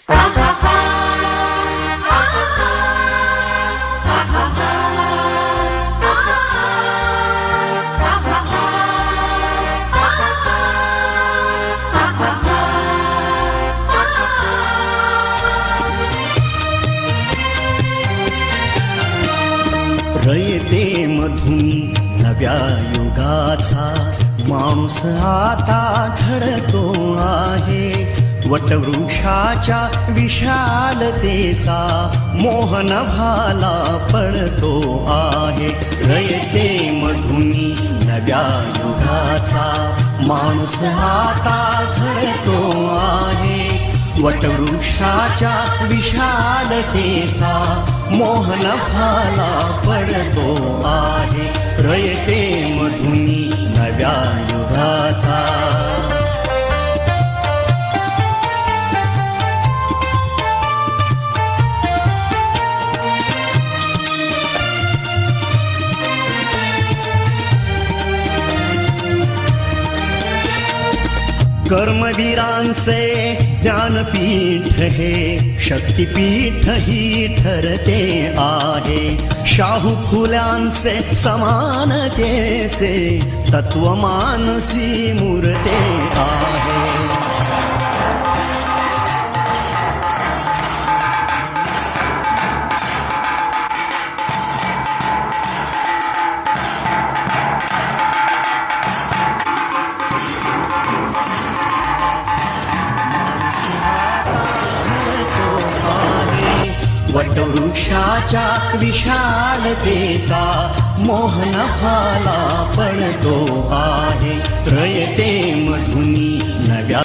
रयते मधुनी नव्या युगाचा माणूस आता घडतो आहे. वटवृक्षाच्या विशालतेचा मोहन भाला पडतो आहे. रयते मधुनी नव्या युगाचा माणूस आता घडतो आहे. वटवृक्षाच्या विशालतेचा मोहन भाला पडतो आहे. रयते मधुनी नव्या युगाचा. कर्मवीरांचे ज्ञानपीठ हे शक्तिपीठ ही ठरते आहे. शाहू फुल्यांचे समानतेचे तत्व मानसी मूर्ते आहे. वटवृक्षाच्या विशालतेचा मोहन भाला पडतो आहे. रयते मधुनी नव्या